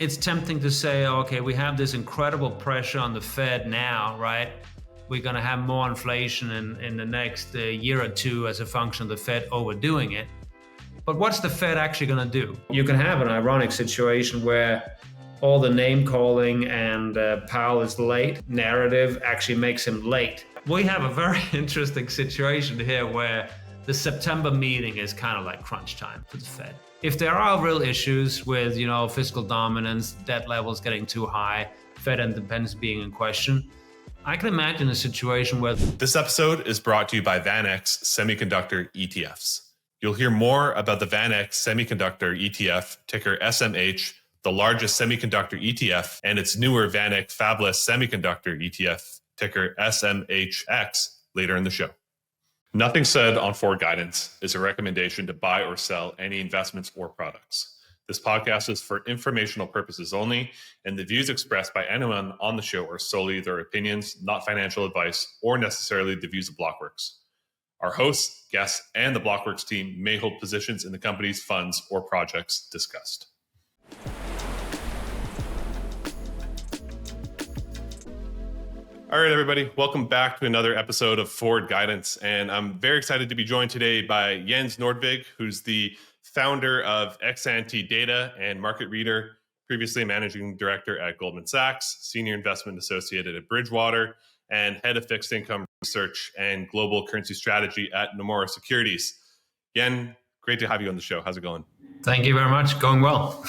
it's tempting to say, okay, we have this incredible pressure on the Fed now, right? We're going to have more inflation in the next year or two as a function of the Fed overdoing it. But what's the Fed actually going to do? You can have an ironic situation where all the name calling and Powell is late narrative actually makes him late. We have a very interesting situation here where the September meeting is kind of like crunch time for the Fed. If there are real issues with, fiscal dominance, debt levels getting too high, Fed independence being in question, I can imagine a situation where... This episode is brought to you by VanEck Semiconductor ETFs. You'll hear more about the VanEck Semiconductor ETF, ticker SMH, the largest semiconductor ETF, and its newer VanEck Fabless Semiconductor ETF, ticker SMHX, later in the show. Nothing said on forward guidance is a recommendation to buy or sell any investments or products. This podcast is for informational purposes only, and the views expressed by anyone on the show are solely their opinions, not financial advice, or necessarily the views of Blockworks. Our hosts, guests, and the Blockworks team may hold positions in the company's funds or projects discussed. All right, everybody, welcome back to another episode of Forward Guidance. And I'm very excited to be joined today by Jens Nordvig, who's the founder of Ex-Ante Data and market reader, previously managing director at Goldman Sachs, senior investment associate at Bridgewater, and head of fixed income research and global currency strategy at Nomura Securities. Jen, great to have you on the show. How's it going? Thank you very much. Going well.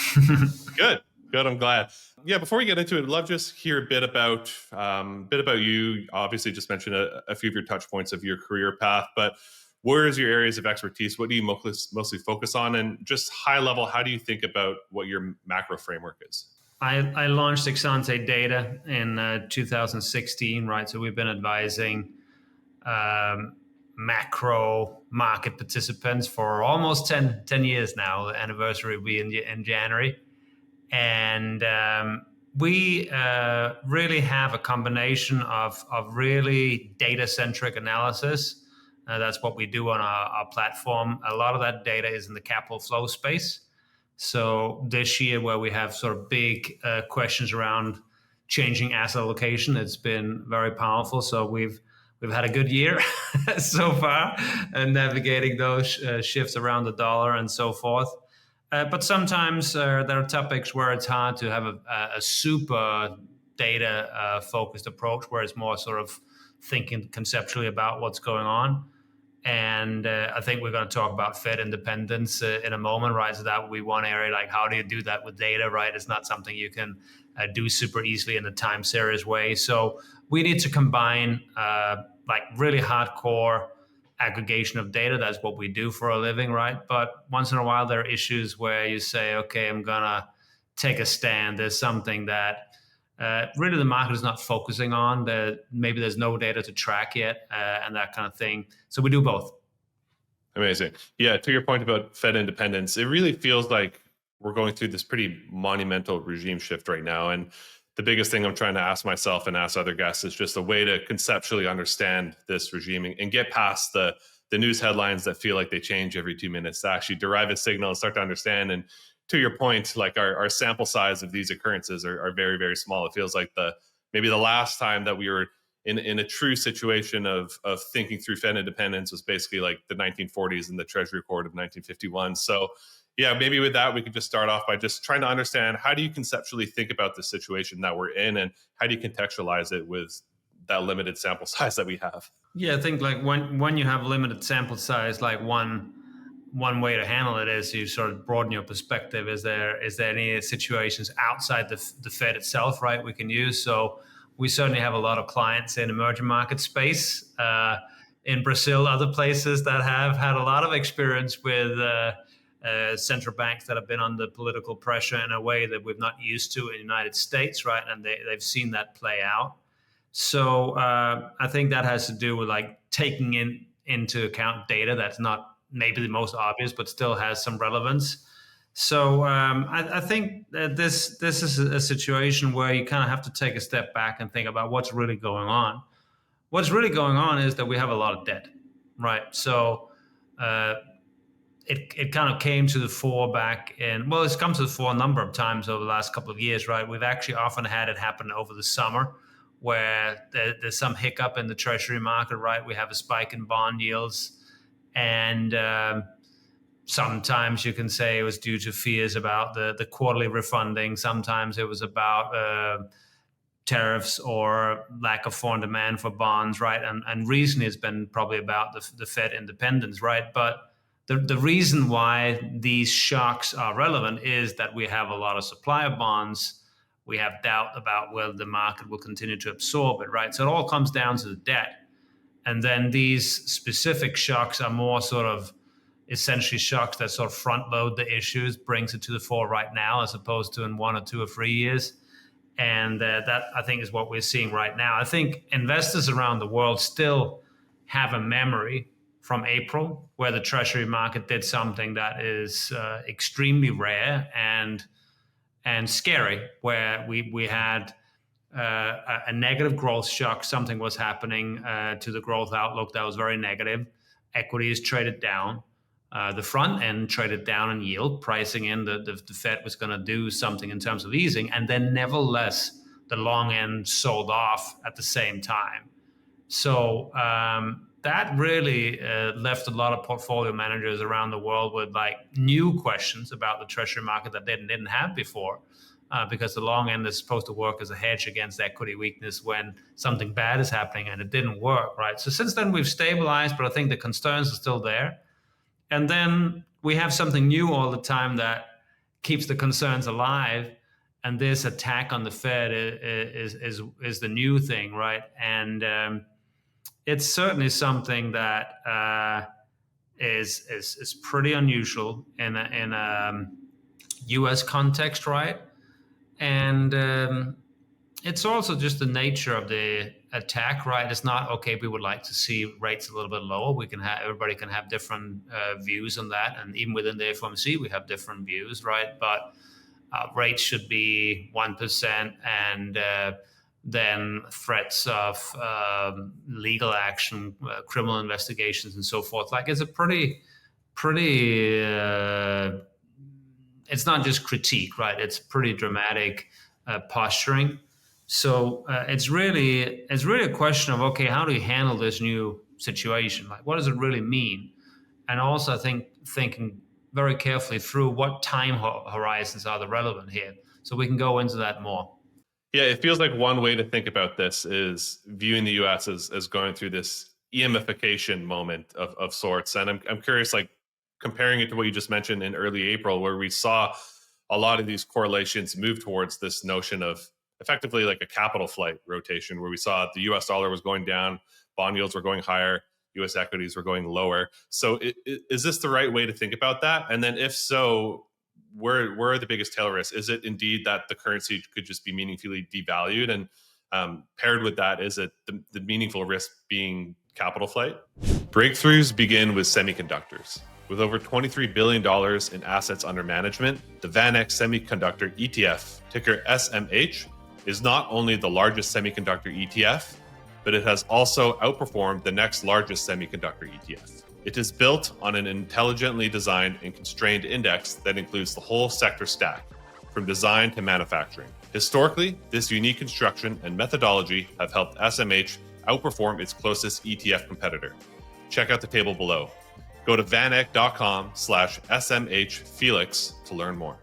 Good. I'm glad. Yeah, before we get into it, I'd love to just hear a bit about you. Obviously, just mentioned a few of your touch points of your career path, but where is your areas of expertise? What do you mostly focus on? And just high level, how do you think about what your macro framework is? I launched Ex-Ante Data in 2016, right? So we've been advising macro market participants for almost 10 years now. The anniversary will be in January. And we really have a combination of really data-centric analysis. That's what we do on our platform. A lot of that data is in the capital flow space. So this year, where we have sort of big questions around changing asset allocation, it's been very powerful. So we've had a good year so far, and navigating those shifts around the dollar and so forth. But sometimes there are topics where it's hard to have a super data-focused approach, where it's more sort of thinking conceptually about what's going on. And I think we're going to talk about Fed independence in a moment, right? So that would be one area, like how do you do that with data, right? It's not something you can do super easily in a time series way. So we need to combine like really hardcore aggregation of data. That's what we do for a living, right? But once in a while, there are issues where you say, okay, I'm going to take a stand. There's something that really the market is not focusing on. Maybe there's no data to track yet and that kind of thing. So we do both. Amazing. Yeah, to your point about Fed independence, it really feels like we're going through this pretty monumental regime shift right now. And the biggest thing I'm trying to ask myself and ask other guests is just a way to conceptually understand this regime and get past the news headlines that feel like they change every 2 minutes, to actually derive a signal and start to understand. And to your point, like our sample size of these occurrences are very, very small. It feels like maybe the last time that we were in a true situation of thinking through Fed independence was basically like the 1940s and the Treasury Accord of 1951. So yeah, maybe with that, we could just start off by just trying to understand, how do you conceptually think about the situation that we're in, and how do you contextualize it with that limited sample size that we have? Yeah, I think like when you have limited sample size, like one way to handle it is you sort of broaden your perspective. Is there any situations outside the Fed itself, right, we can use? So we certainly have a lot of clients in emerging market space, in Brazil, other places that have had a lot of experience with central banks that have been under political pressure in a way that we've not used to in the United States, right? And they've seen that play out. So I think that has to do with like taking into account data that's not maybe the most obvious, but still has some relevance. So I think that this is a situation where you kind of have to take a step back and think about what's really going on. What's really going on is that we have a lot of debt, right? So it kind of came to the fore back in, well, it's come to the fore a number of times over the last couple of years, right? We've actually often had it happen over the summer where there's some hiccup in the treasury market, right? We have a spike in bond yields. And sometimes you can say it was due to fears about the quarterly refunding. Sometimes it was about tariffs or lack of foreign demand for bonds, right? And recently it's been probably about the Fed independence, right? But the reason why these shocks are relevant is that we have a lot of supply of bonds. We have doubt about whether the market will continue to absorb it, right? So it all comes down to the debt. And then these specific shocks are more sort of essentially shocks that sort of front load the issues, brings it to the fore right now, as opposed to in 1 or 2 or 3 years. And that, I think, is what we're seeing right now. I think investors around the world still have a memory from April where the treasury market did something that is extremely rare and scary, where we had a negative growth shock. Something was happening to the growth outlook that was very negative. Equities traded down. The front end traded down in yield, pricing in the Fed was going to do something in terms of easing. And then nevertheless, the long end sold off at the same time. So that really left a lot of portfolio managers around the world with like new questions about the treasury market that they didn't have before. Because the long end is supposed to work as a hedge against equity weakness when something bad is happening, and it didn't work, right? So since then we've stabilized, but I think the concerns are still there. And then we have something new all the time that keeps the concerns alive. And this attack on the Fed is the new thing, right? And it's certainly something that is pretty unusual in a U.S. context, right? And it's also just the nature of the attack, right? It's not okay. We would like to see rates a little bit lower. Everybody can have different views on that, and even within the FOMC, we have different views, right? But rates should be 1%, and then threats of legal action, criminal investigations, and so forth. Like it's a pretty. It's not just critique, right? It's pretty dramatic posturing. So it's really a question of, okay, how do you handle this new situation? Like, what does it really mean? And also, I think thinking very carefully through what time horizons are the relevant here, so we can go into that more. Yeah, it feels like one way to think about this is viewing the U.S. as going through this EMification moment of sorts. And I'm curious, like comparing it to what you just mentioned in early April, where we saw a lot of these correlations move towards this notion of effectively like a capital flight rotation, where we saw the U.S. dollar was going down, bond yields were going higher, U.S. equities were going lower. So is this the right way to think about that? And then if so, where are the biggest tail risks? Is it indeed that the currency could just be meaningfully devalued? And paired with that, is it the meaningful risk being capital flight? Breakthroughs begin with semiconductors. With over $23 billion in assets under management, the VanEck Semiconductor ETF, ticker SMH, is not only the largest semiconductor ETF, but it has also outperformed the next largest semiconductor ETF. It is built on an intelligently designed and constrained index that includes the whole sector stack, from design to manufacturing. Historically, this unique construction and methodology have helped SMH outperform its closest ETF competitor. Check out the table below. Go to vaneck.com/SMHFelix to learn more.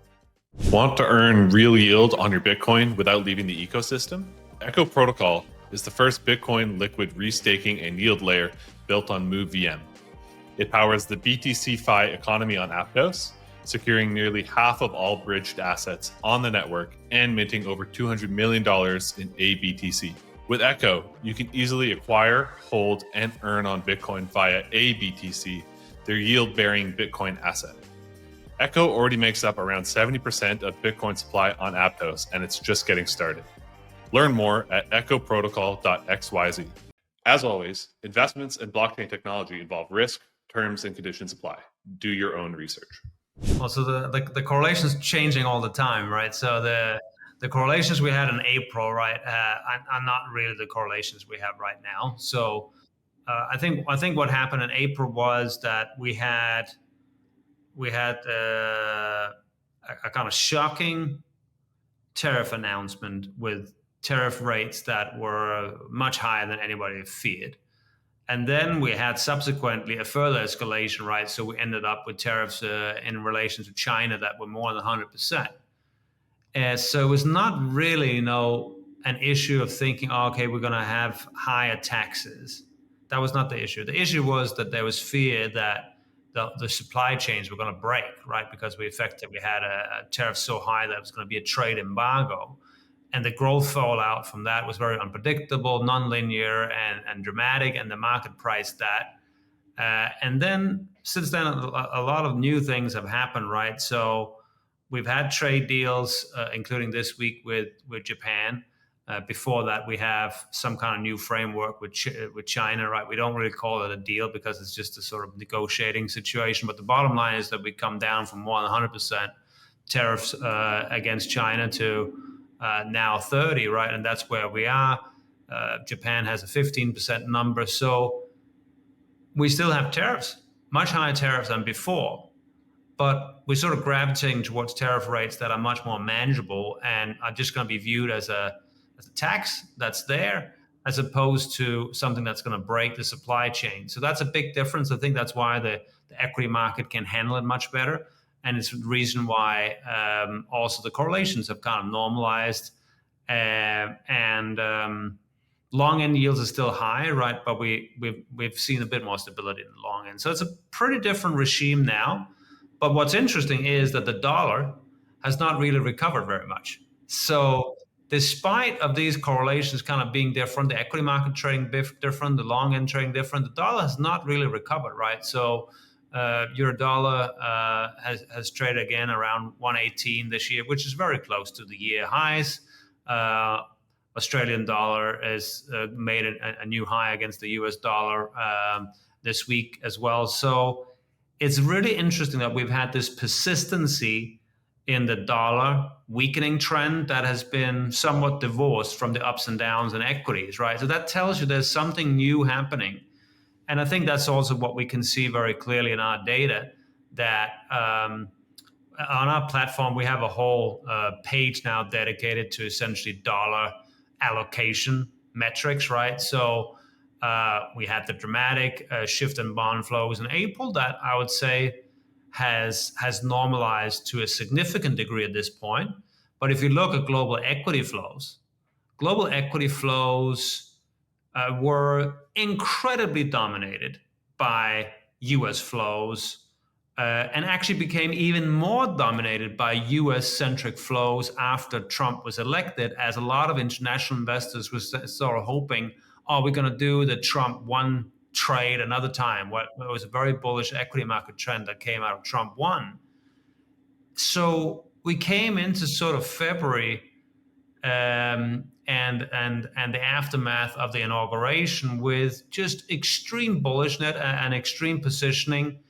Want to earn real yield on your Bitcoin without leaving the ecosystem? Echo Protocol is the first Bitcoin liquid restaking and yield layer built on MoveVM. It powers the BTC-Fi economy on Aptos, securing nearly half of all bridged assets on the network and minting over $200 million in ABTC. With Echo, you can easily acquire, hold, and earn on Bitcoin via ABTC, their yield-bearing Bitcoin asset. Echo already makes up around 70% of Bitcoin supply on Aptos, and it's just getting started. Learn more at echoprotocol.xyz. As always, investments in blockchain technology involve risk, terms, and conditions apply. Do your own research. Well, so the correlation's changing all the time, right? So the correlations we had in April, right, are not really the correlations we have right now. So I think what happened in April was that we had we had a kind of shocking tariff announcement with tariff rates that were much higher than anybody feared. And then we had subsequently a further escalation, right? So we ended up with tariffs in relation to China that were more than 100%. So it was not really, an issue of thinking, oh, okay, we're going to have higher taxes. That was not the issue. The issue was that there was fear that the supply chains were going to break, right? Because we effectively had a tariff so high that it was going to be a trade embargo. And the growth fallout from that was very unpredictable, nonlinear, and dramatic, and the market priced that. And then since then, a lot of new things have happened, right? So we've had trade deals, including this week with Japan. Before that, we have some kind of new framework with China, right? We don't really call it a deal because it's just a sort of negotiating situation. But the bottom line is that we come down from more than 100% tariffs against China to now 30, right? And that's where we are. Japan has a 15% number. So we still have tariffs, much higher tariffs than before. But we're sort of gravitating towards tariff rates that are much more manageable and are just going to be viewed as a tax that's there, as opposed to something that's going to break the supply chain. So that's a big difference. I think that's why the equity market can handle it much better. And it's the reason why also the correlations have kind of normalized. Long end yields are still high, right? But we've seen a bit more stability in the long end. So it's a pretty different regime now. But what's interesting is that the dollar has not really recovered very much. So despite of these correlations kind of being different, the equity market trading different, the long end trading different, the dollar has not really recovered, right? So euro dollar has traded again around 118 this year, which is very close to the year highs. Australian dollar has made a new high against the US dollar this week as well. So it's really interesting that we've had this persistency in the dollar weakening trend that has been somewhat divorced from the ups and downs in equities, right? So that tells you there's something new happening. And I think that's also what we can see very clearly in our data, that on our platform, we have a whole page now dedicated to essentially dollar allocation metrics, right? So we had the dramatic shift in bond flows in April that I would say has normalized to a significant degree at this point. But if you look at global equity flows were incredibly dominated by US flows and actually became even more dominated by US-centric flows after Trump was elected, as a lot of international investors were sort of hoping, oh, we're going to do the Trump one trade another time. What was a very bullish equity market trend that came out of Trump one. So we came into sort of February and the aftermath of the inauguration with just extreme bullishness and extreme positioning.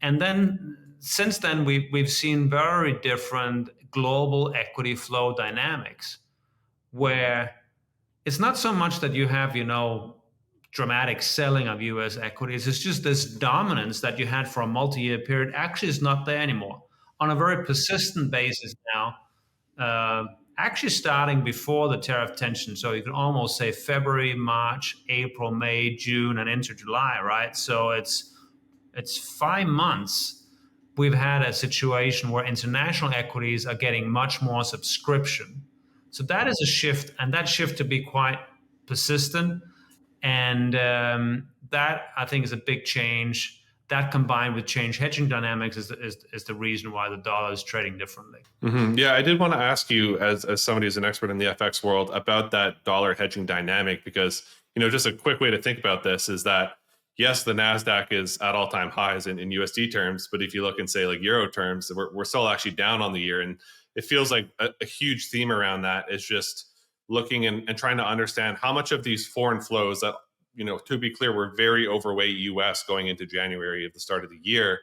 And then since then, we've seen very different global equity flow dynamics, where it's not so much that you have, dramatic selling of US equities. It's just this dominance that you had for a multi-year period actually is not there anymore. On a very persistent basis now, actually starting before the tariff tension. So you can almost say February, March, April, May, June, and into July, right? So it's 5 months we've had a situation where international equities are getting much more subscription. So that is a shift, and that shift to be quite persistent. And that, I think, is a big change. That combined with change hedging dynamics is the reason why the dollar is trading differently. Mm-hmm. Yeah, I did want to ask you, as somebody who's an expert in the FX world, about that dollar hedging dynamic, because just a quick way to think about this is that, yes, the NASDAQ is at all-time highs in USD terms, but if you look in, say, like Euro terms, we're still actually down on the year. And it feels like a huge theme around that is just looking and trying to understand how much of these foreign flows that, to be clear, were very overweight US going into January at the start of the year.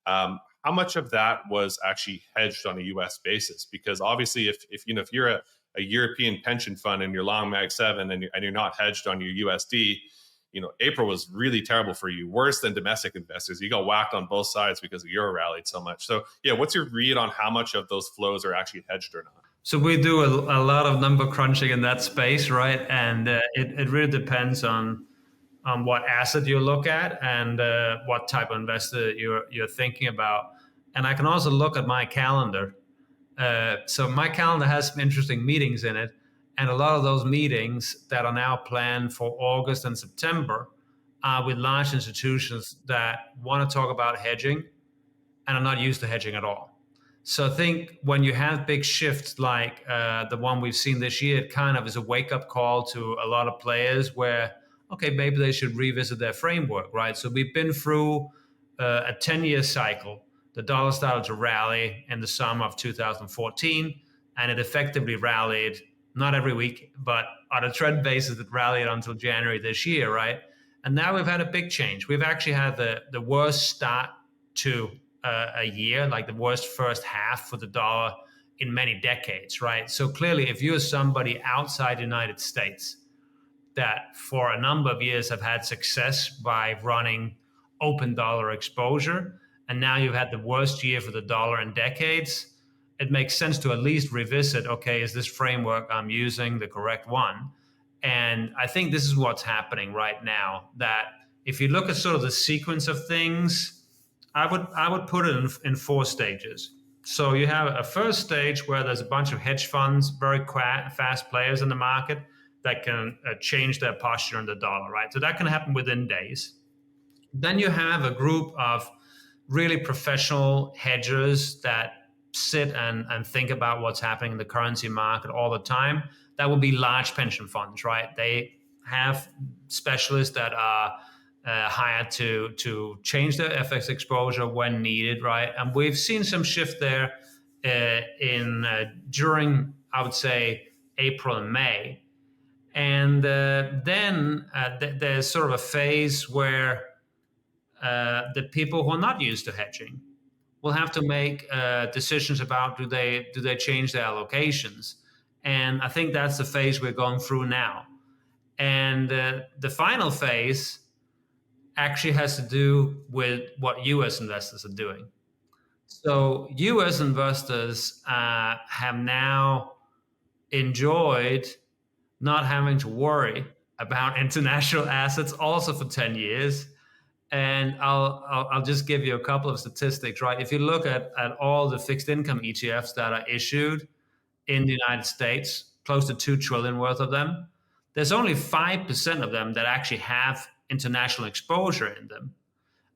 How much of that was actually hedged on a US basis? Because obviously, if you're a European pension fund and you're long Mag 7 and you're not hedged on your USD, April was really terrible for you, worse than domestic investors. You got whacked on both sides because the euro rallied so much. So yeah, what's your read on how much of those flows are actually hedged or not? So we do a lot of number crunching in that space, right? And it really depends on what asset you look at and what type of investor you're thinking about. And I can also look at my calendar. So my calendar has some interesting meetings in it, and a lot of those meetings that are now planned for August and September are with large institutions that want to talk about hedging and are not used to hedging at all. So I think when you have big shifts like the one we've seen this year, it kind of is a wake up call to a lot of players where, okay, maybe they should revisit their framework, right? So we've been through a 10-year cycle. The dollar started to rally in the summer of 2014, and it effectively rallied, not every week, but on a trend basis, it rallied until January this year, right? And now we've had a big change. We've actually had the worst start to a year, like the worst first half for the dollar in many decades, right? So clearly, if you're somebody outside the United States that for a number of years have had success by running open dollar exposure, and now you've had the worst year for the dollar in decades, it makes sense to at least revisit, okay, is this framework I'm using the correct one? And I think this is what's happening right now, that if you look at sort of the sequence of things, I would put it in four stages. So you have a first stage where there's a bunch of hedge funds, very fast players in the market that can change their posture in the dollar, right? So that can happen within days. Then you have a group of really professional hedgers that sit and think about what's happening in the currency market all the time. That will be large pension funds, right? They have specialists that are hired to change their FX exposure when needed, right? And we've seen some shift there during, I would say, April and May. And then there's sort of a phase where the people who are not used to hedging will have to make decisions about do they change their allocations. And I think that's the phase we're going through now. And the final phase actually has to do with what U.S. investors are doing. So U.S. investors have now enjoyed not having to worry about international assets also for 10 years. And I'll just give you a couple of statistics, right? If you look at all the fixed income ETFs that are issued in the United States, close to 2 trillion worth of them, there's only 5% of them that actually have international exposure in them.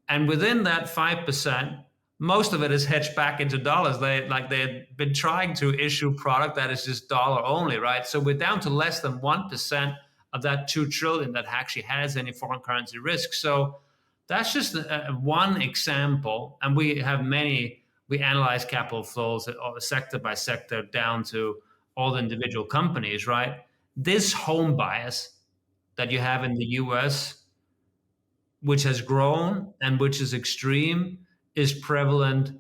And within that 5%, most of it is hedged back into dollars. They've been trying to issue product that is just dollar only, right? So we're down to less than 1% of that 2 trillion that actually has any foreign currency risk. So that's just one example. And we have many, we analyze capital flows sector by sector down to all the individual companies, right? This home bias that you have in the US, which has grown and which is extreme, is prevalent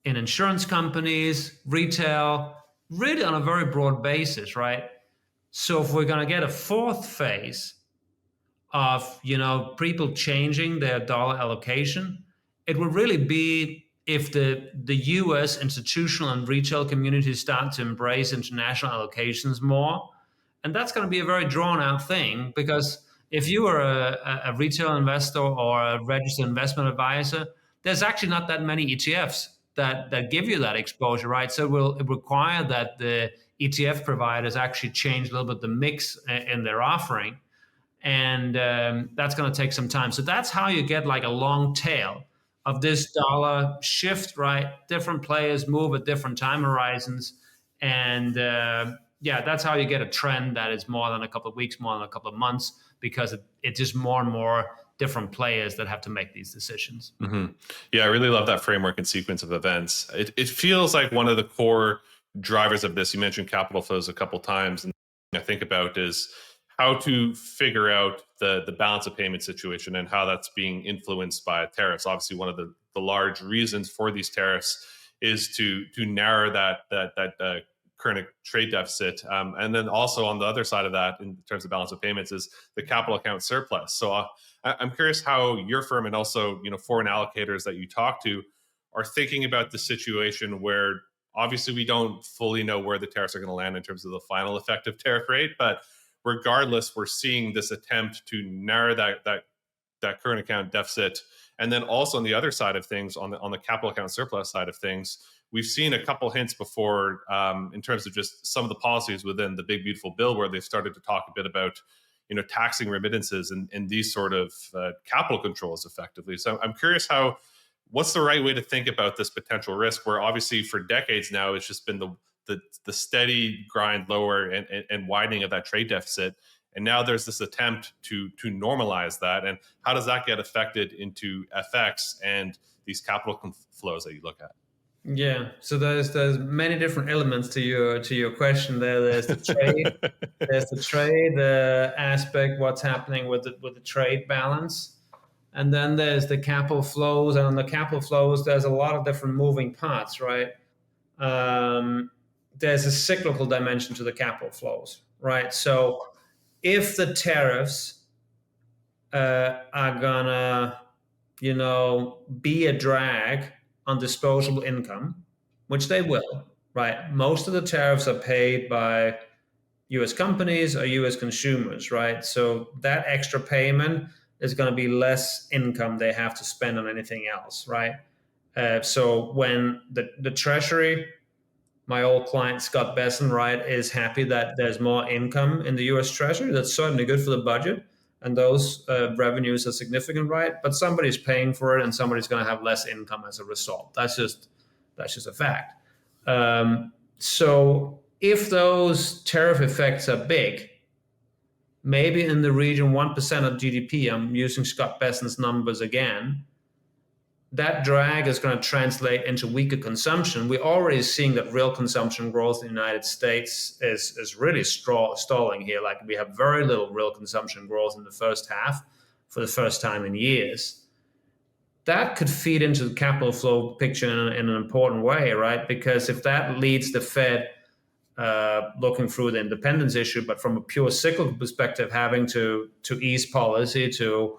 in insurance companies, retail, really on a very broad basis, right? So if we're going to get a fourth phase of people changing their dollar allocation, it would really be if the US institutional and retail communities start to embrace international allocations more. And that's going to be a very drawn out thing, because if you are a retail investor or a registered investment advisor, there's actually not that many ETFs that give you that exposure, right? So it will require that the ETF providers actually change a little bit the mix in their offering. And that's going to take some time. So that's how you get like a long tail of this dollar shift, right? Different players move at different time horizons. And yeah, that's how you get a trend that is more than a couple of weeks, more than a couple of months, because it's just more and more different players that have to make these decisions. Mm-hmm. Yeah, I really love that framework and sequence of events. It feels like one of the core drivers of this. You mentioned capital flows a couple times, and I think about is how to figure out the balance of payment situation and how that's being influenced by tariffs. Obviously, one of the large reasons for these tariffs is to narrow that current trade deficit. And then also on the other side of that, in terms of balance of payments, is the capital account surplus. So I'm curious how your firm and also foreign allocators that you talk to are thinking about the situation where obviously we don't fully know where the tariffs are going to land in terms of the final effective tariff rate, but regardless, we're seeing this attempt to narrow that current account deficit. And then also on the other side of things, on the capital account surplus side of things, we've seen a couple hints before in terms of just some of the policies within the big beautiful bill, where they've started to talk a bit about taxing remittances and these sort of capital controls effectively. So I'm curious what's the right way to think about this potential risk, where obviously for decades now it's just been the steady grind lower and widening of that trade deficit, and now there's this attempt to normalize that, and how does that get affected into FX and these capital flows that you look at? Yeah, so there's many different elements to your question there. There's the trade, aspect, what's happening with the trade balance. And then there's the capital flows, and on the capital flows, there's a lot of different moving parts, right? There's a cyclical dimension to the capital flows, right? So if the tariffs are gonna, be a drag on disposable income, which they will, right? Most of the tariffs are paid by US companies or US consumers, right? So that extra payment is going to be less income they have to spend on anything else, right? So when the Treasury, my old client Scott Besson, right, is happy that there's more income in the US Treasury, that's certainly good for the budget. And those revenues are significant, right? But somebody's paying for it, and somebody's going to have less income as a result. That's just a fact. So if those tariff effects are big, maybe in the region 1% of GDP, I'm using Scott Besson's numbers again, that drag is going to translate into weaker consumption. We're already seeing that real consumption growth in the United States is really stalling here. Like, we have very little real consumption growth in the first half for the first time in years. That could feed into the capital flow picture in an important way, right? Because if that leads the Fed looking through the independence issue, but from a pure cyclical perspective, having to ease policy to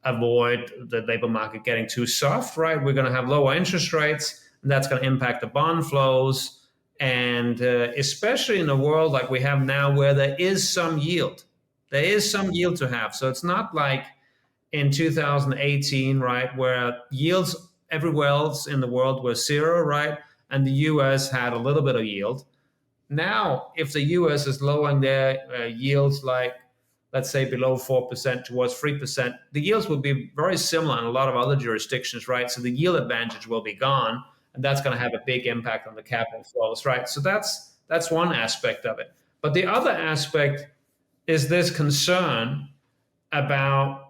avoid the labor market getting too soft, right? We're going to have lower interest rates, and that's going to impact the bond flows. And especially in a world like we have now, where there is some yield to have. So it's not like in 2018, right, where yields everywhere else in the world were zero, right? And the US had a little bit of yield. Now, if the US is lowering their yields, like, let's say, below 4% towards 3%, the yields will be very similar in a lot of other jurisdictions, right? So the yield advantage will be gone, and that's going to have a big impact on the capital flows, right? So that's one aspect of it. But the other aspect is this concern about,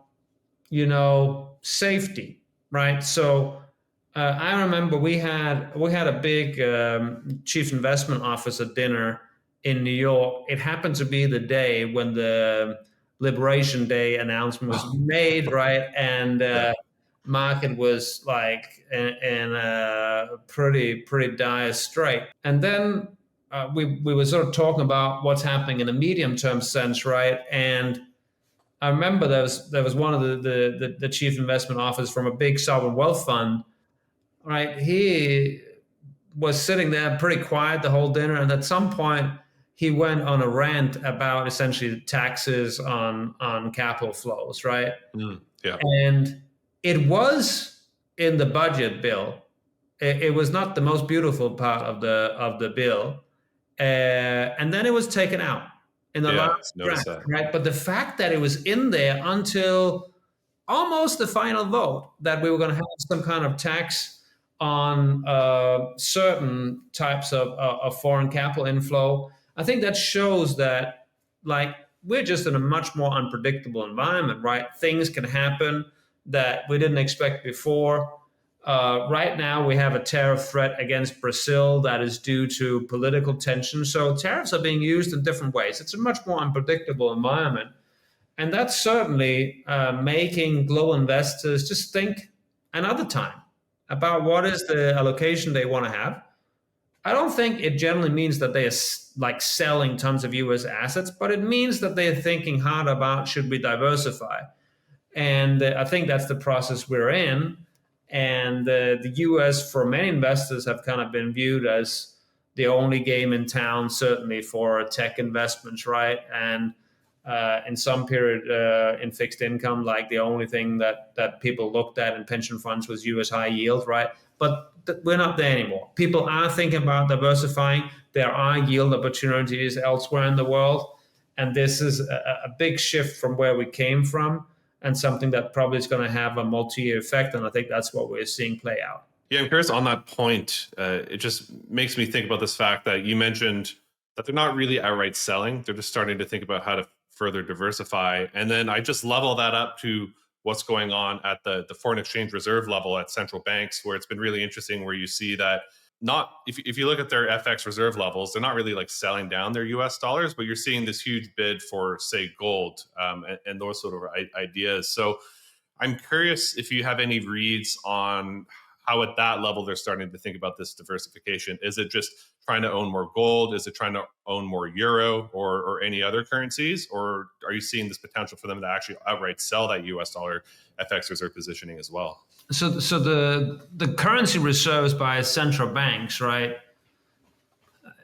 safety, right? So I remember we had a big chief investment officer dinner in New York. It happened to be the day when the Liberation Day announcement was made, right? And market was like in a pretty dire strait. And then we were sort of talking about what's happening in a medium term sense, right? And I remember there was one of the chief investment officers from a big sovereign wealth fund, right? He was sitting there pretty quiet the whole dinner, and at some point he went on a rant about essentially taxes on capital flows, right? Yeah. And it was in the budget bill. It was not the most beautiful part of the bill, and then it was taken out in the last draft, right? But the fact that it was in there until almost the final vote, that we were going to have some kind of tax on certain types of foreign capital inflow, I think that shows that, like, we're just in a much more unpredictable environment, right? Things can happen that we didn't expect before. Right now, we have a tariff threat against Brazil that is due to political tension. So tariffs are being used in different ways. It's a much more unpredictable environment. And that's certainly making global investors just think another time about what is the allocation they want to have. I don't think it generally means that they are like selling tons of US assets, but it means that they're thinking hard about should we diversify. And I think that's the process we're in. And the US, for many investors, have kind of been viewed as the only game in town, certainly for tech investments, right? And in some period in fixed income, like the only thing that people looked at in pension funds was US high yield, right? But we're not there anymore. People are thinking about diversifying. There are yield opportunities elsewhere in the world. And this is a big shift from where we came from, and something that probably is going to have a multi-year effect. And I think that's what we're seeing play out. Yeah, I'm curious on that point. It just makes me think about this fact that you mentioned that they're not really outright selling. They're just starting to think about how to further diversify. And then I just level that up to what's going on at the foreign exchange reserve level at central banks, where it's been really interesting, where you see that not if you look at their FX reserve levels, they're not really like selling down their US dollars, but you're seeing this huge bid for, say, gold and those sort of ideas. So I'm curious if you have any reads on how at that level they're starting to think about this diversification. Is it just trying to own more gold? Is it trying to own more euro or any other currencies? Or are you seeing this potential for them to actually outright sell that US dollar FX reserve positioning as well? So the currency reserves by central banks, right,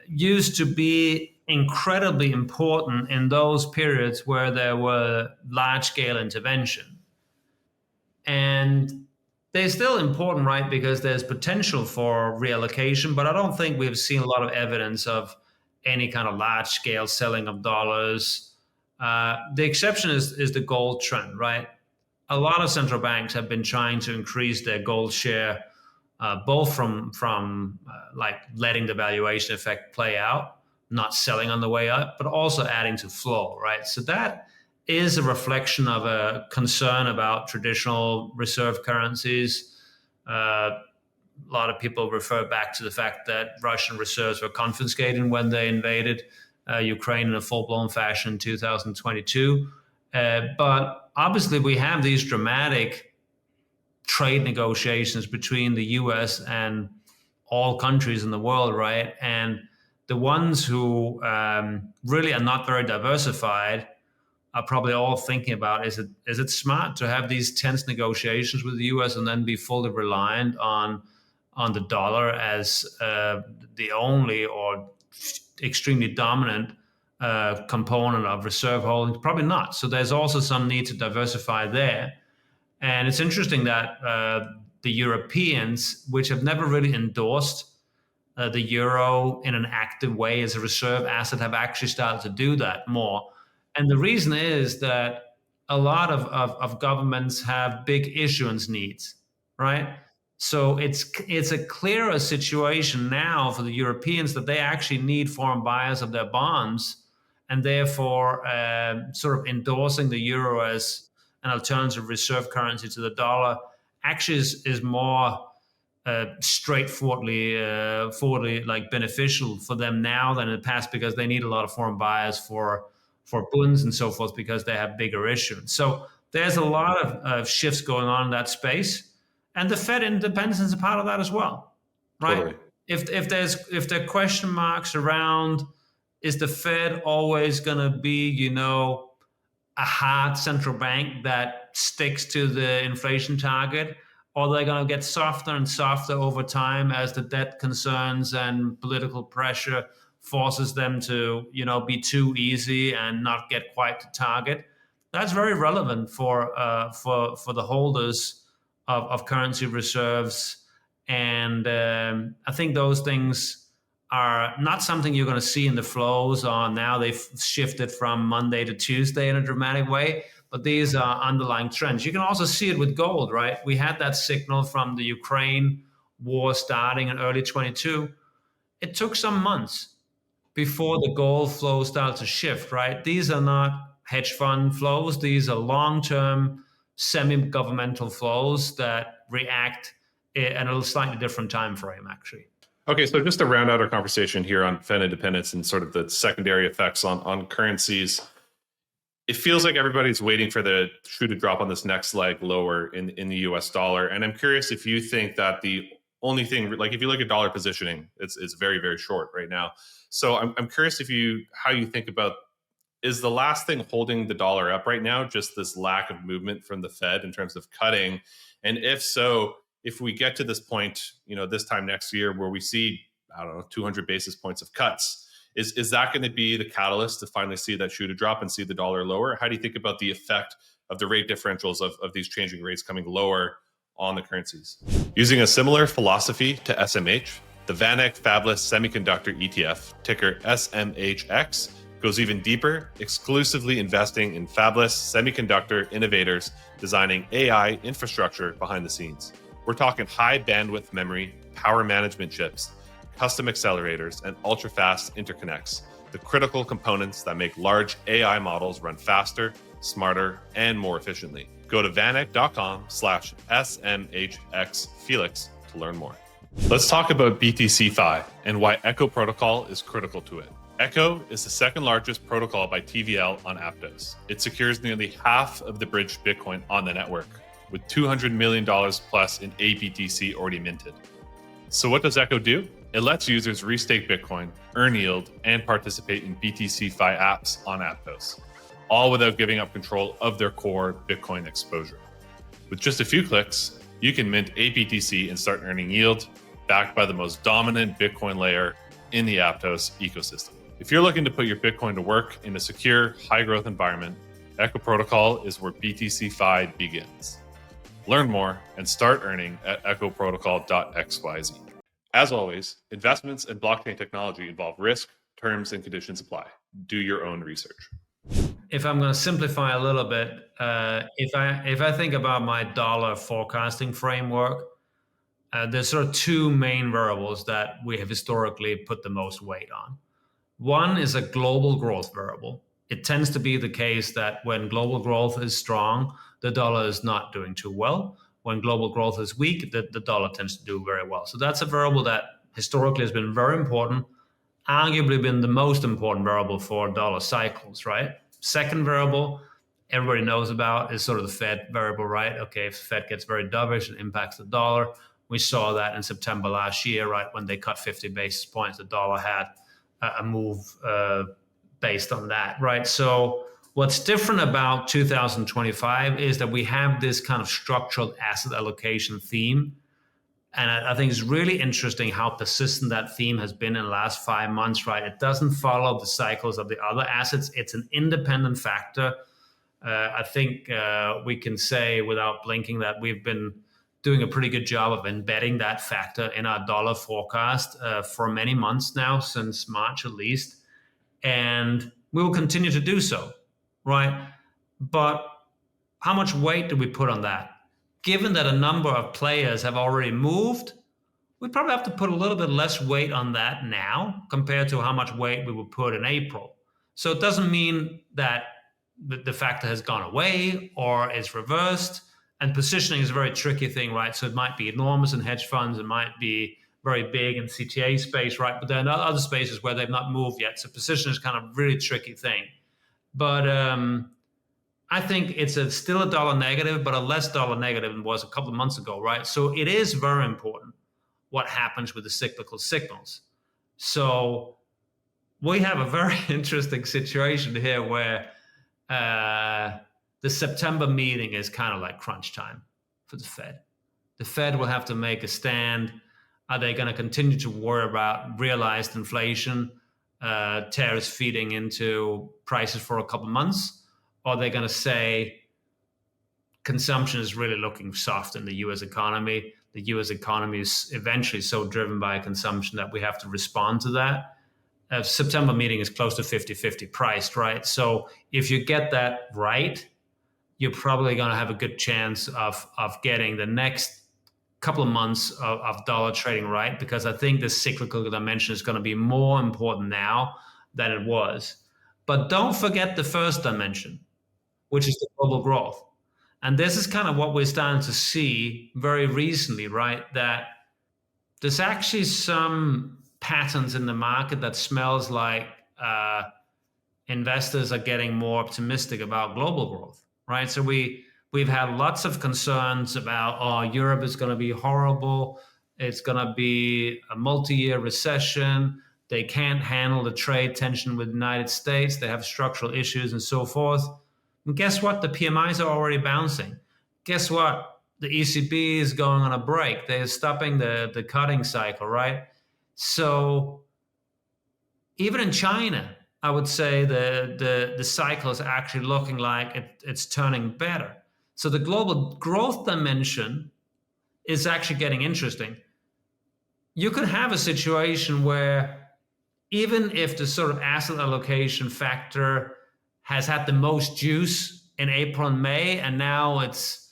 used to be incredibly important in those periods where there were large scale intervention. And they're still important, right, because there's potential for reallocation, but I don't think we've seen a lot of evidence of any kind of large scale selling of dollars. The exception is the gold trend, right? A lot of central banks have been trying to increase their gold share, both from like letting the valuation effect play out, not selling on the way up, but also adding to flow, right? So that is a reflection of a concern about traditional reserve currencies. A lot of people refer back to the fact that Russian reserves were confiscated when they invaded Ukraine in a full-blown fashion in 2022. But obviously, we have these dramatic trade negotiations between the US and all countries in the world, right? And the ones who really are not very diversified are probably all thinking about, is it smart to have these tense negotiations with the US and then be fully reliant on the dollar as the only or extremely dominant component of reserve holdings? Probably not. So there's also some need to diversify there. And it's interesting that the Europeans, which have never really endorsed the euro in an active way as a reserve asset, have actually started to do that more. And the reason is that a lot of governments have big issuance needs, right? So it's a clearer situation now for the Europeans that they actually need foreign buyers of their bonds, and therefore sort of endorsing the euro as an alternative reserve currency to the dollar actually is more forwardly like beneficial for them now than in the past, because they need a lot of foreign buyers for bunds and so forth because they have bigger issues. So there's a lot of shifts going on in that space, and the Fed independence is a part of that as well, right? Totally. If there are question marks around, is the Fed always going to be, a hard central bank that sticks to the inflation target, or they're going to get softer and softer over time as the debt concerns and political pressure forces them to, be too easy and not get quite to target? That's very relevant for the holders of currency reserves, and I think those things are not something you're going to see in the flows on now. They've shifted from Monday to Tuesday in a dramatic way, but these are underlying trends. You can also see it with gold, right? We had that signal from the Ukraine war starting in early 22. It took some months before the gold flow started to shift, right? These are not hedge fund flows. These are long-term semi-governmental flows that react in a slightly different time frame, actually. Okay, so just to round out our conversation here on Fed independence and sort of the secondary effects on currencies, it feels like everybody's waiting for the shoe to drop on this next leg lower in the US dollar. And I'm curious if you think that the only thing, like if you look at dollar positioning, it's very, very short right now. So I'm curious how you think about, is the last thing holding the dollar up right now just this lack of movement from the Fed in terms of cutting? And if so, if we get to this point, this time next year where we see, I don't know, 200 basis points of cuts, is that going to be the catalyst to finally see that shoe to drop and see the dollar lower? How do you think about the effect of the rate differentials of these changing rates coming lower on the currencies? Using a similar philosophy to SMH, the VanEck Fabless Semiconductor ETF, ticker SMHX, goes even deeper, exclusively investing in fabless semiconductor innovators designing AI infrastructure behind the scenes. We're talking high bandwidth memory, power management chips, custom accelerators, and ultra-fast interconnects, the critical components that make large AI models run faster, smarter, and more efficiently. Go to vaneck.com/SMHXFelix to learn more. Let's talk about BTC-Fi and why Echo Protocol is critical to it. Echo is the second largest protocol by TVL on Aptos. It secures nearly half of the bridged Bitcoin on the network, with $200 million plus in ABTC already minted. So what does Echo do? It lets users restake Bitcoin, earn yield, and participate in BTC-Fi apps on Aptos, all without giving up control of their core Bitcoin exposure. With just a few clicks, you can mint ABTC and start earning yield, backed by the most dominant Bitcoin layer in the Aptos ecosystem. If you're looking to put your Bitcoin to work in a secure, high-growth environment, Echo Protocol is where BTC-Fi begins. Learn more and start earning at echoprotocol.xyz. As always, investments in blockchain technology involve risk, terms, and conditions apply. Do your own research. If I'm going to simplify a little bit, if I think about my dollar forecasting framework, there's sort of two main variables that we have historically put the most weight on. One is a global growth variable. It tends to be the case that when global growth is strong, the dollar is not doing too well. When global growth is weak, the dollar tends to do very well. So that's a variable that historically has been very important, arguably been the most important variable for dollar cycles, right? Second variable everybody knows about is sort of the Fed variable, right? Okay, if the Fed gets very dovish, it impacts the dollar. We saw that in September last year, right? When they cut 50 basis points, the dollar had a move based on that, right? So what's different about 2025 is that we have this kind of structural asset allocation theme. And I think it's really interesting how persistent that theme has been in the last 5 months, right? It doesn't follow the cycles of the other assets. It's an independent factor. I think we can say without blinking that we've been doing a pretty good job of embedding that factor in our dollar forecast for many months now, since March at least. And we will continue to do so, right? But how much weight do we put on that? Given that a number of players have already moved, we probably have to put a little bit less weight on that now compared to how much weight we would put in April. So it doesn't mean that the factor has gone away or is reversed. And positioning is a very tricky thing, right? So it might be enormous in hedge funds, it might be very big in CTA space, right? But there are other spaces where they've not moved yet. So position is kind of a really tricky thing. But I think it's still a dollar negative, but a less dollar negative than it was a couple of months ago, right? So it is very important what happens with the cyclical signals. So we have a very interesting situation here where the September meeting is kind of like crunch time for the Fed. The Fed will have to make a stand. Are they going to continue to worry about realized inflation, tariffs feeding into prices for a couple of months? Or are they going to say consumption is really looking soft in the US economy? The US economy is eventually so driven by consumption that we have to respond to that. September meeting is close to 50-50 priced, right? So if you get that right, you're probably going to have a good chance of getting the next couple of months of dollar trading right, because I think the cyclical dimension is going to be more important now than it was. But don't forget the first dimension, which is the global growth. And this is kind of what we're starting to see very recently, right? That there's actually some patterns in the market that smells like investors are getting more optimistic about global growth, right? So we've had lots of concerns about, Europe is going to be horrible. It's going to be a multi-year recession. They can't handle the trade tension with the United States. They have structural issues and so forth. And guess what? The PMIs are already bouncing. Guess what? The ECB is going on a break. They're stopping the cutting cycle, right? So even in China, I would say the cycle is actually looking like it's turning better. So the global growth dimension is actually getting interesting. You could have a situation where even if the sort of asset allocation factor has had the most juice in April and May, and now it's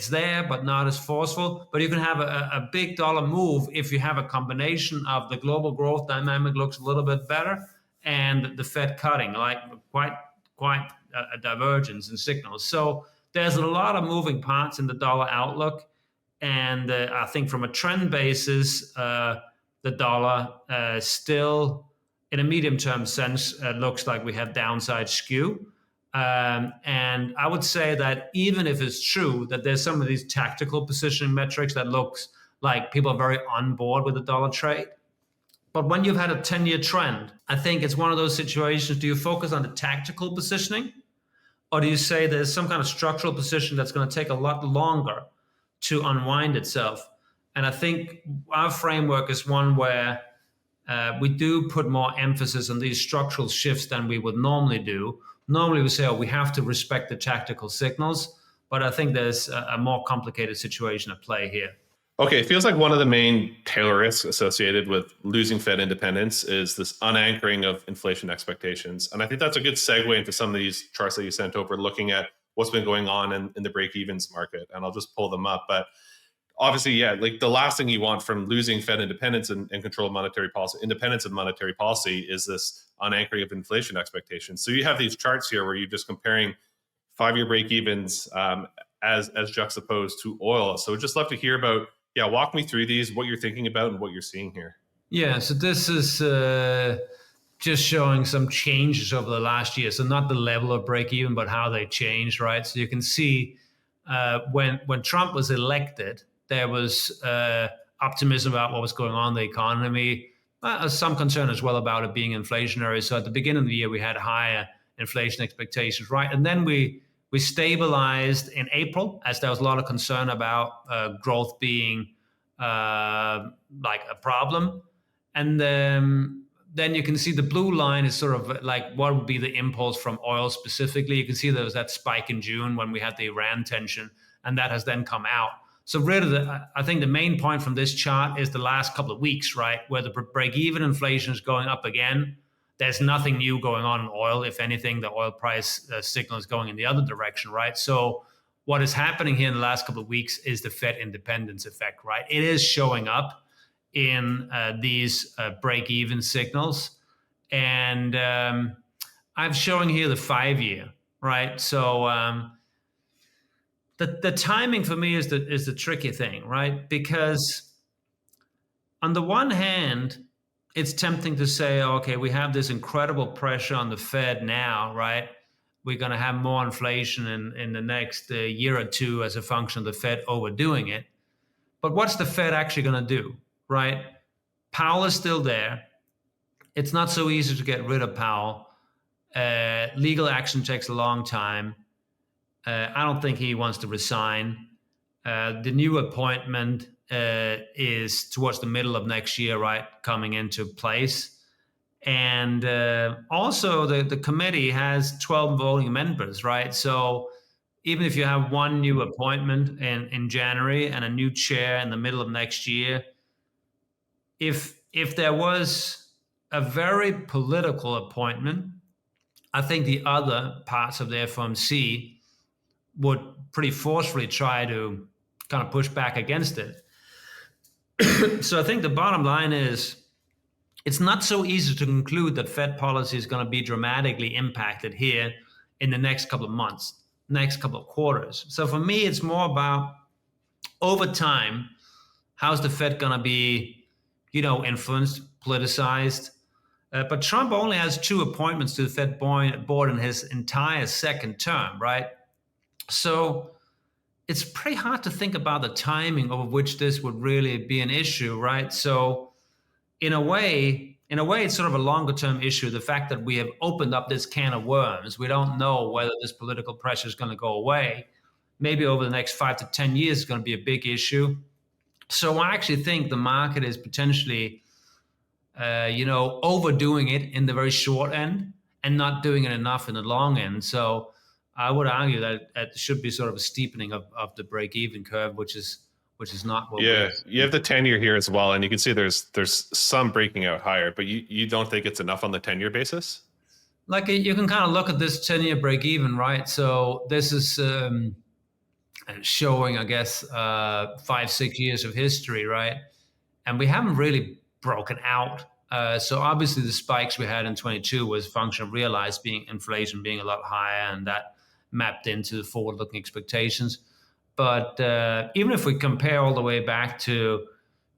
there, but not as forceful. But you can have a big dollar move if you have a combination of the global growth dynamic looks a little bit better and the Fed cutting, like quite a divergence in signals. So there's a lot of moving parts in the dollar outlook. And I think from a trend basis, the dollar still, in a medium-term sense, looks like we have downside skew. And I would say that even if it's true that there's some of these tactical positioning metrics that looks like people are very on board with the dollar trade, but when you've had a 10-year trend, I think it's one of those situations, do you focus on the tactical positioning? Or do you say there's some kind of structural position that's going to take a lot longer to unwind itself? And I think our framework is one where we do put more emphasis on these structural shifts than we would normally do. Normally we say, oh, we have to respect the tactical signals, but I think there's a more complicated situation at play here. Okay, it feels like one of the main tail risks associated with losing Fed independence is this unanchoring of inflation expectations. And I think that's a good segue into some of these charts that you sent over, looking at what's been going on in the break-evens market. And I'll just pull them up. But obviously, yeah, like the last thing you want from losing Fed independence and control of monetary policy, independence of monetary policy, is this unanchoring of inflation expectations. So you have these charts here where you're just comparing 5-year break-evens as juxtaposed to oil. So I'd just love to hear about, walk me through these, what you're thinking about and what you're seeing here. Yeah, so this is just showing some changes over the last year. So not the level of break even, but how they changed, right? So you can see when Trump was elected, there was optimism about what was going on in the economy, some concern as well about it being inflationary. So at the beginning of the year, we had higher inflation expectations, right? And then we stabilized in April as there was a lot of concern about growth being like a problem. And then you can see the blue line is sort of like what would be the impulse from oil specifically. You can see there was that spike in June when we had the Iran tension, and that has then come out. So really, I think the main point from this chart is the last couple of weeks, right, where the break-even inflation is going up again. There's nothing new going on in oil. If anything, the oil price signal is going in the other direction, right? So what is happening here in the last couple of weeks is the Fed independence effect, right? It is showing up in these break-even signals. And I'm showing here the 5-year, right? So the timing for me is the tricky thing, right? Because on the one hand, it's tempting to say, okay, we have this incredible pressure on the Fed now, right? We're going to have more inflation in the next year or two as a function of the Fed overdoing it. But what's the Fed actually going to do, right? Powell is still there. It's not so easy to get rid of Powell. Legal action takes a long time. I don't think he wants to resign. The new appointment is towards the middle of next year, right, coming into place. And also the committee has 12 voting members, right? So even if you have one new appointment in January and a new chair in the middle of next year, if there was a very political appointment, I think the other parts of the FOMC would pretty forcefully try to kind of push back against it. So I think the bottom line is it's not so easy to conclude that Fed policy is going to be dramatically impacted here in the next couple of months, next couple of quarters. So for me, it's more about over time, how's the Fed going to be, influenced, politicized? But Trump only has 2 appointments to the Fed board in his entire second term, right? So it's pretty hard to think about the timing of which this would really be an issue, right? So in a way, it's sort of a longer term issue. The fact that we have opened up this can of worms, we don't know whether this political pressure is going to go away. Maybe over the next 5 to 10 years, it's going to be a big issue. So I actually think the market is potentially, overdoing it in the very short end and not doing it enough in the long end. So I would argue that it should be sort of a steepening of the break-even curve, which is not what Yeah, you have the 10-year here as well, and you can see there's some breaking out higher, but you don't think it's enough on the 10-year basis? Like you can kind of look at this 10-year break-even, right? So this is showing, I guess, 5-6 years of history, right? And we haven't really broken out. So obviously the spikes we had in 22 was a function of realized inflation being a lot higher, and that mapped into the forward-looking expectations. But even if we compare all the way back to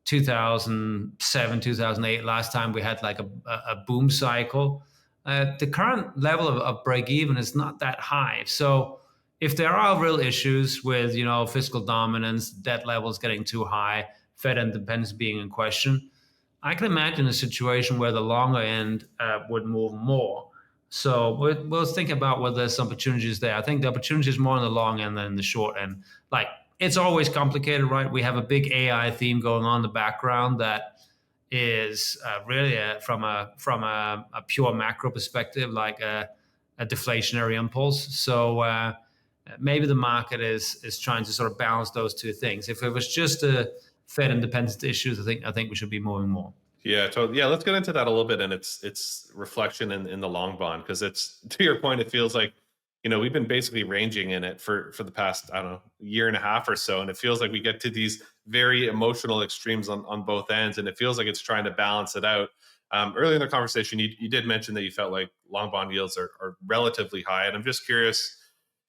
2007, 2008, last time we had like a boom cycle, the current level of break even is not that high. So if there are real issues with fiscal dominance, debt levels getting too high, Fed independence being in question, I can imagine a situation where the longer end would move more. So we'll think about whether there's opportunities there. I think the opportunity is more in the long end than in the short end. Like, it's always complicated, right? We have a big AI theme going on in the background that is really from a pure macro perspective, like a deflationary impulse. So maybe the market is trying to sort of balance those two things. If it was just a Fed independence issues, I think we should be moving more. Yeah, totally. Yeah, let's get into that a little bit and its reflection in the long bond, because it's, to your point, it feels like we've been basically ranging in it for the past, I don't know, year and a half or so, and it feels like we get to these very emotional extremes on both ends, and it feels like it's trying to balance it out. Earlier in the conversation, you did mention that you felt like long bond yields are relatively high, and I'm just curious,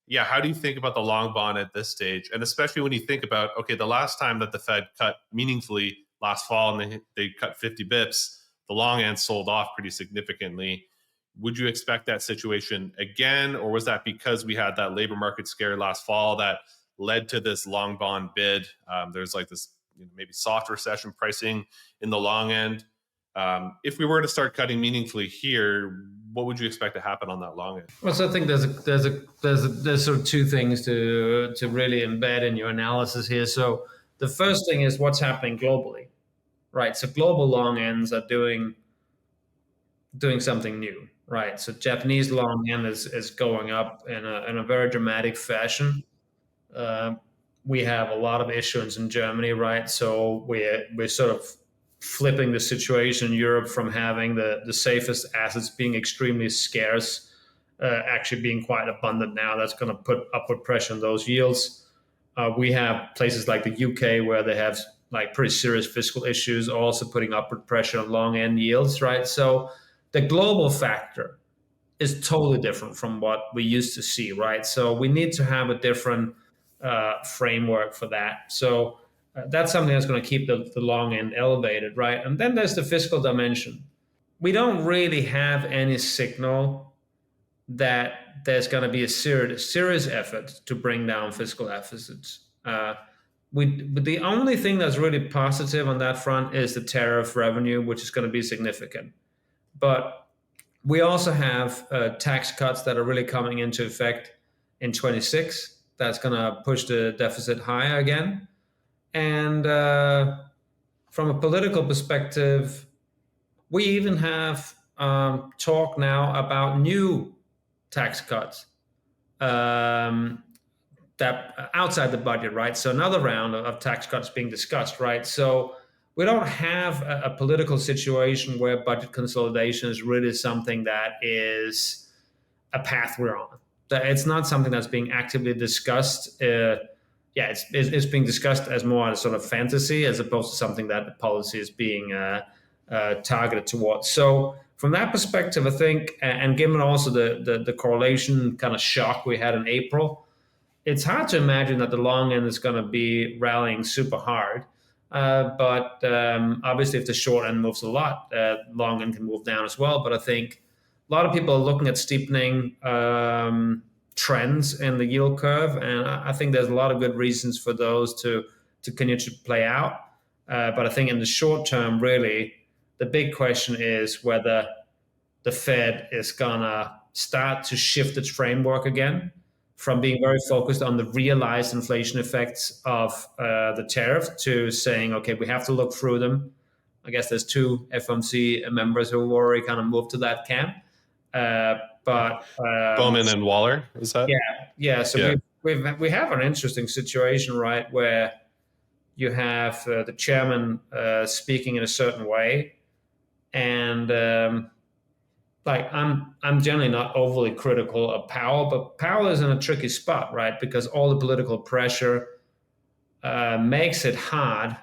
yeah, how do you think about the long bond at this stage? And especially when you think about, okay, the last time that the Fed cut meaningfully last fall and they cut 50 bips, the long end sold off pretty significantly. Would you expect that situation again? Or was that because we had that labor market scare last fall that led to this long bond bid? There's like this maybe soft recession pricing in the long end. If we were to start cutting meaningfully here, what would you expect to happen on that long end? Well, so I think there's sort of two things to really embed in your analysis here. So the first thing is what's happening globally, right? So global long ends are doing something new, right? So Japanese long end is going up in a very dramatic fashion. We have a lot of issuance in Germany, right? So we're sort of flipping the situation in Europe from having the safest assets being extremely scarce, actually being quite abundant now. That's going to put upward pressure on those yields. We have places like the UK where they have like pretty serious fiscal issues, also putting upward pressure on long end yields, right? So the global factor is totally different from what we used to see, right? So we need to have a different framework for that. So that's something that's going to keep the long end elevated, right? And then there's the fiscal dimension. We don't really have any signal that there's going to be a serious effort to bring down fiscal deficits. But the only thing that's really positive on that front is the tariff revenue, which is going to be significant. But we also have tax cuts that are really coming into effect in 26. That's going to push the deficit higher again. And from a political perspective, we even have talk now about new tax cuts that outside the budget, right? So another round of tax cuts being discussed, right? So we don't have a political situation where budget consolidation is really something that is a path we're on. It's not something that's being actively discussed. It's being discussed as more as sort of fantasy as opposed to something that the policy is being targeted towards. So from that perspective, I think, and given also the correlation kind of shock we had in April, it's hard to imagine that the long end is going to be rallying super hard. But obviously, if the short end moves a lot, long end can move down as well. But I think a lot of people are looking at steepening trends in the yield curve, and I think there's a lot of good reasons for those to continue to play out. But I think in the short term, really, the big question is whether the Fed is gonna start to shift its framework again from being very focused on the realized inflation effects of the tariff to saying, okay, we have to look through them. I guess there's two FOMC members who have already kind of moved to that camp. But Bowman and Waller, is that? yeah. So Yeah. we have an interesting situation, right, where you have the chairman speaking in a certain way, and I'm generally not overly critical of Powell, but Powell is in a tricky spot, right? Because all the political pressure makes it hard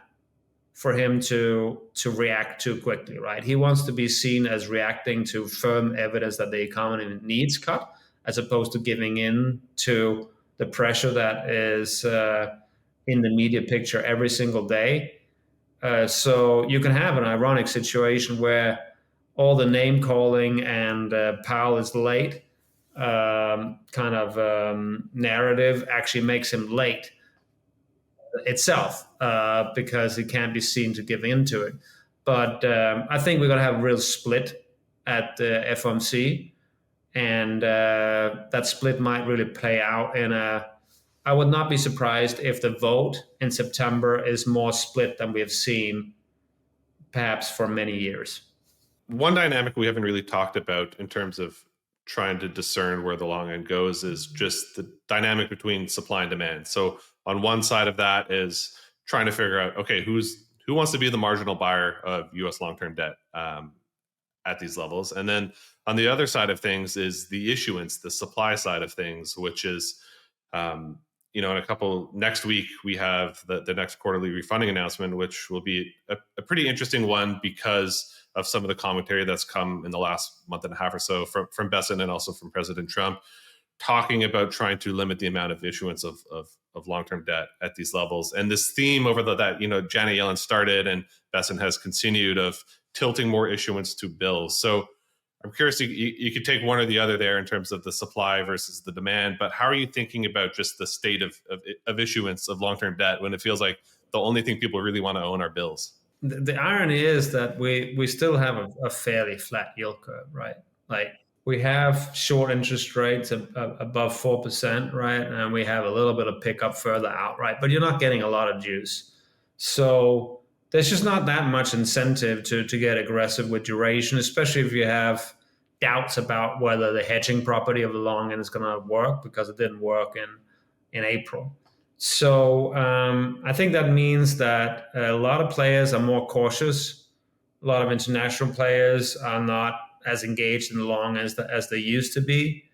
for him to react too quickly, right? He wants to be seen as reacting to firm evidence that the economy needs cut, as opposed to giving in to the pressure that is in the media picture every single day. So you can have an ironic situation where all the name calling and Powell is late narrative actually makes him late itself because he can't be seen to give into it. But I think we're going to have a real split at the FOMC, and that split might really play out in a. I would not be surprised if the vote in September is more split than we have seen perhaps for many years. One dynamic we haven't really talked about in terms of trying to discern where the long end goes is just the dynamic between supply and demand. So on one side of that is trying to figure out, okay, who wants to be the marginal buyer of U.S. long-term debt at these levels, and then on the other side of things is the issuance, the supply side of things, which is in a couple next week we have the next quarterly refunding announcement, which will be a pretty interesting one because of some of the commentary that's come in the last month and a half or so from Besson and also from President Trump, talking about trying to limit the amount of issuance of long-term debt at these levels. And this theme over that Janet Yellen started and Besson has continued of tilting more issuance to bills. So I'm curious, you could take one or the other there in terms of the supply versus the demand, but how are you thinking about just the state of issuance of long-term debt when it feels like the only thing people really want to own are bills? The irony is that we still have a fairly flat yield curve, right? Like we have short interest rates above 4%, right? And we have a little bit of pickup further out, right? But you're not getting a lot of juice. So there's just not that much incentive to get aggressive with duration, especially if you have doubts about whether the hedging property of the long end is going to work, because it didn't work in April. So I think that means that a lot of players are more cautious. A lot of international players are not as engaged in the long as they used to be.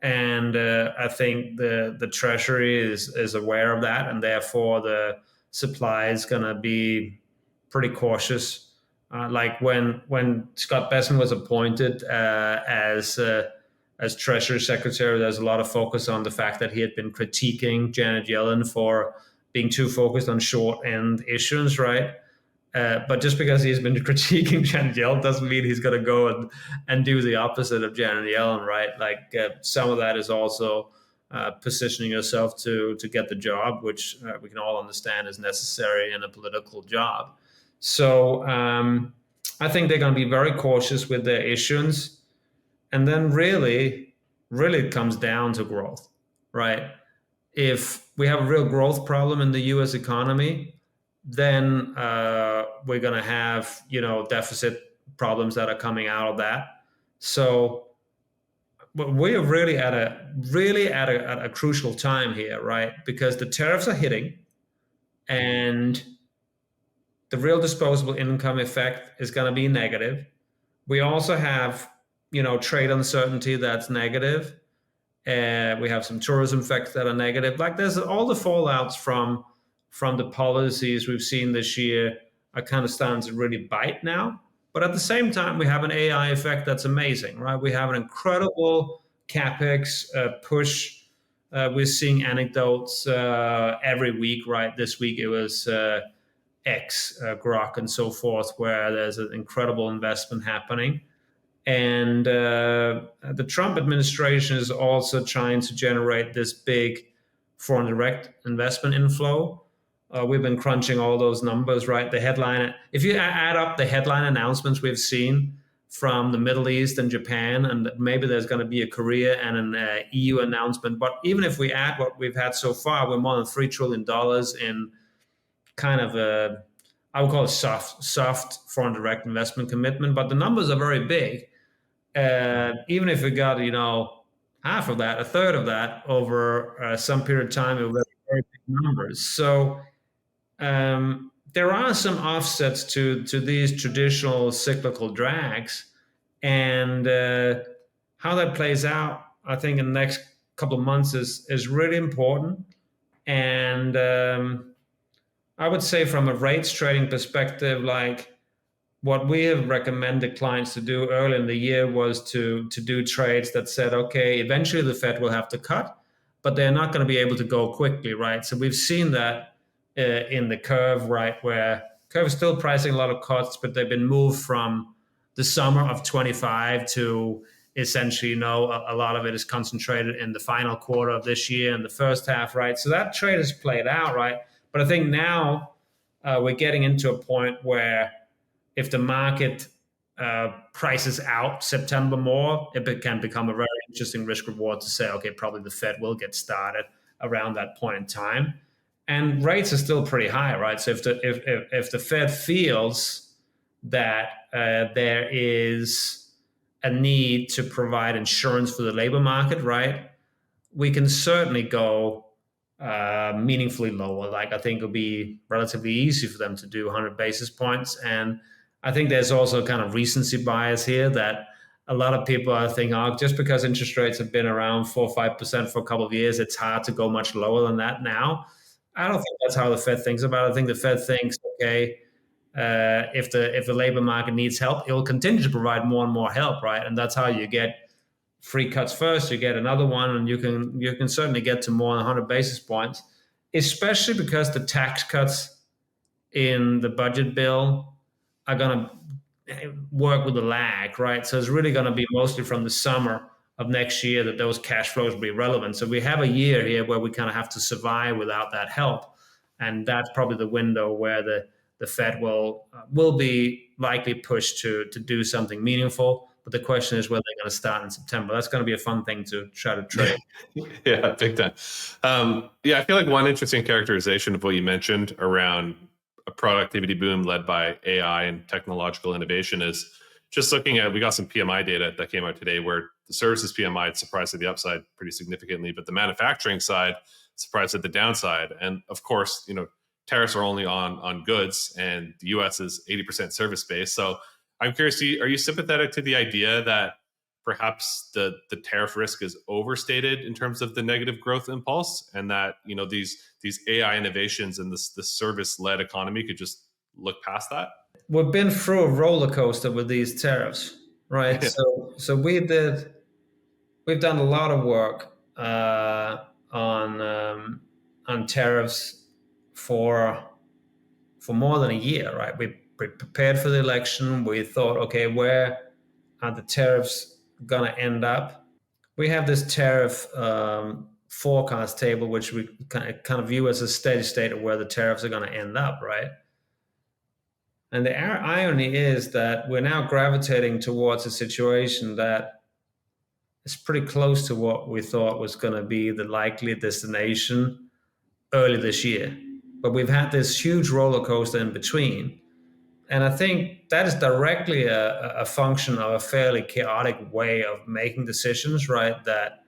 And I think the Treasury is aware of that, and therefore the supply is going to be pretty cautious. Like when Scott Bessent was appointed as Treasury Secretary, there's a lot of focus on the fact that he had been critiquing Janet Yellen for being too focused on short end issuance, right? But just because he's been critiquing Janet Yellen doesn't mean he's going to go and do the opposite of Janet Yellen, right? Like some of that is also positioning yourself to get the job, which we can all understand is necessary in a political job. So I think they're going to be very cautious with their issuance. And then really it comes down to growth, right? If we have a real growth problem in the U.S. economy, then we're going to have deficit problems that are coming out of that. So we are really at a crucial time here, right? Because the tariffs are hitting, and the real disposable income effect is going to be negative. We also have trade uncertainty that's negative. We have some tourism effects that are negative. Like there's all the fallouts from the policies we've seen this year are kind of starting to really bite now. But at the same time, we have an AI effect that's amazing, right? We have an incredible capex push. We're seeing anecdotes every week, right? This week it was X, Grok, and so forth, where there's an incredible investment happening. And the Trump administration is also trying to generate this big foreign direct investment inflow. We've been crunching all those numbers, right? The headline, if you add up the headline announcements we've seen from the Middle East and Japan, and maybe there's going to be a Korea and an EU announcement. But even if we add what we've had so far, we're more than $3 trillion in kind of a, I would call it soft foreign direct investment commitment. But the numbers are very big. Even if we got, half of that, a third of that over some period of time, it will be very big numbers. So there are some offsets to these traditional cyclical drags, and how that plays out, I think, in the next couple of months is really important. And I would say, from a rates trading perspective, like what we have recommended clients to do early in the year was to do trades that said, okay, eventually the Fed will have to cut, but they're not going to be able to go quickly, right? So we've seen that in the curve, right, where curve is still pricing a lot of cuts, but they've been moved from the summer of 25 to essentially, a lot of it is concentrated in the final quarter of this year and the first half, right? So that trade has played out, right? But I think now we're getting into a point where if the market prices out September more, it can become a very interesting risk reward to say, okay, probably the Fed will get started around that point in time. And rates are still pretty high, right? So if the Fed feels that there is a need to provide insurance for the labor market, right, we can certainly go meaningfully lower. Like, I think it'll be relatively easy for them to do 100 basis points. And I think there's also kind of recency bias here, that a lot of people are thinking, oh, just because interest rates have been around 4 or 5% for a couple of years, it's hard to go much lower than that now. I don't think that's how the Fed thinks about it. I think the Fed thinks, okay, if the labor market needs help, it will continue to provide more and more help, right? And that's how you get free cuts first, you get another one, and you can certainly get to more than 100 basis points, especially because the tax cuts in the budget bill are going to work with a lag, right? So it's really going to be mostly from the summer of next year that those cash flows will be relevant. So we have a year here where we kind of have to survive without that help. And that's probably the window where the Fed will be likely pushed to do something meaningful. But the question is whether they're going to start in September. That's going to be a fun thing to try to trade. Yeah, big time. I feel like one interesting characterization of what you mentioned around a productivity boom led by AI and technological innovation is just looking at, we got some PMI data that came out today where the services PMI surprised at the upside pretty significantly, but the manufacturing side surprised at the downside. And of course, tariffs are only on goods, and the US is 80% service based. So I'm curious, are you sympathetic to the idea that perhaps the tariff risk is overstated in terms of the negative growth impulse, and that these AI innovations and this service-led economy could just look past that? We've been through a roller coaster with these tariffs, right? Yeah. So we've done a lot of work on tariffs for more than a year, right? We prepared for the election. We thought, okay, where are the tariffs going to end up? We have this tariff forecast table, which we kind of view as a steady state of where the tariffs are going to end up, right? And the irony is that we're now gravitating towards a situation that is pretty close to what we thought was going to be the likely destination early this year. But we've had this huge roller coaster in between. And I think that is directly a function of a fairly chaotic way of making decisions, right? That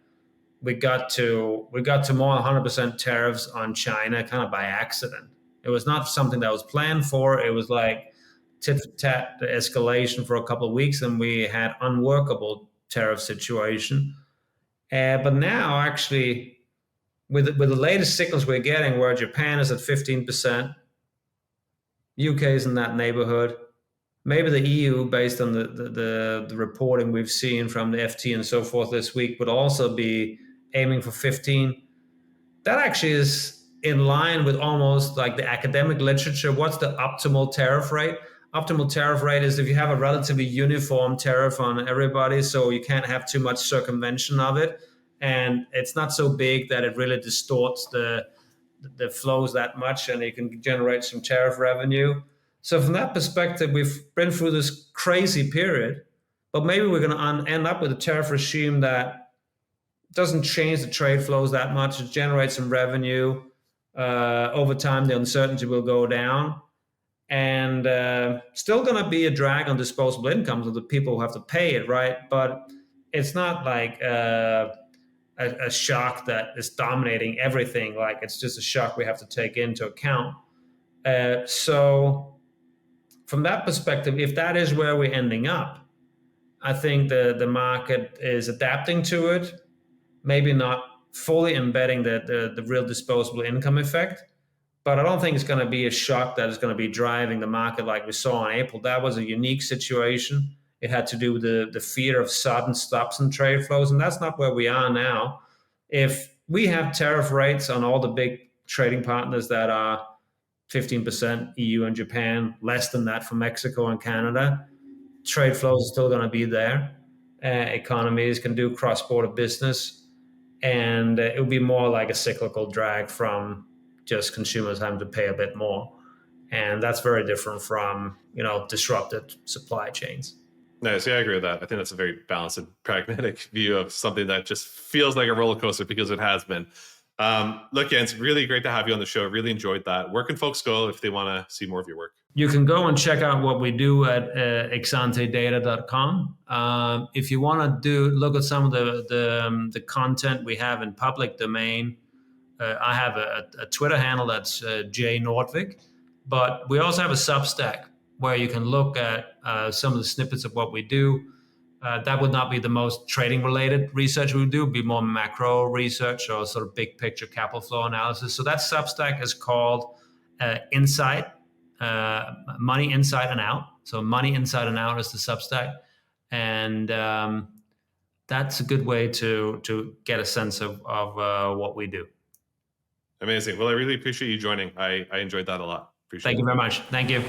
we got to more 100% tariffs on China kind of by accident. It was not something that was planned for. It was like tit for tat escalation for a couple of weeks, and we had unworkable tariff situation. But now, actually, with the latest signals we're getting, where Japan is at 15%, UK is in that neighborhood. Maybe the EU, based on the reporting we've seen from the FT and so forth this week, would also be aiming for 15. That actually is in line with almost like the academic literature. What's the optimal tariff rate? Optimal tariff rate is if you have a relatively uniform tariff on everybody, so you can't have too much circumvention of it, and it's not so big that it really distorts the flows that much, and you can generate some tariff revenue. So from that perspective, we've been through this crazy period, but maybe we're going to end up with a tariff regime that doesn't change the trade flows that much. It generates some revenue. Over time, the uncertainty will go down, and still going to be a drag on disposable incomes of the people who have to pay it, right? But it's not like a shock that is dominating everything. Like, it's just a shock we have to take into account. So from that perspective, if that is where we're ending up, I think the market is adapting to it, maybe not fully embedding the real disposable income effect. But I don't think it's going to be a shock that is going to be driving the market like we saw in April. That was a unique situation. It had to do with the fear of sudden stops in trade flows, and that's not where we are now. If we have tariff rates on all the big trading partners that are 15% EU and Japan, less than that for Mexico and Canada, trade flows are still going to be there. Economies can do cross-border business, and it will be more like a cyclical drag from just consumers having to pay a bit more. And that's very different from, disrupted supply chains. Nice. Yeah, I agree with that. I think that's a very balanced and pragmatic view of something that just feels like a roller coaster because it has been. Look, Jens, really great to have you on the show. Really enjoyed that. Where can folks go if they want to see more of your work? You can go and check out what we do at exantedata.com. If you want to look at some of the content we have in public domain, I have a Twitter handle that's J Nordvig, but we also have a Substack where you can look at some of the snippets of what we do. That would not be the most trading related research we would do. It would be more macro research or sort of big picture capital flow analysis. So that Substack is called Insight, Money Inside and Out. So Money Inside and Out is the Substack. And that's a good way to get a sense of what we do. Amazing. Well, I really appreciate you joining. I enjoyed that a lot. Appreciate it. Thank you very much. Thank you.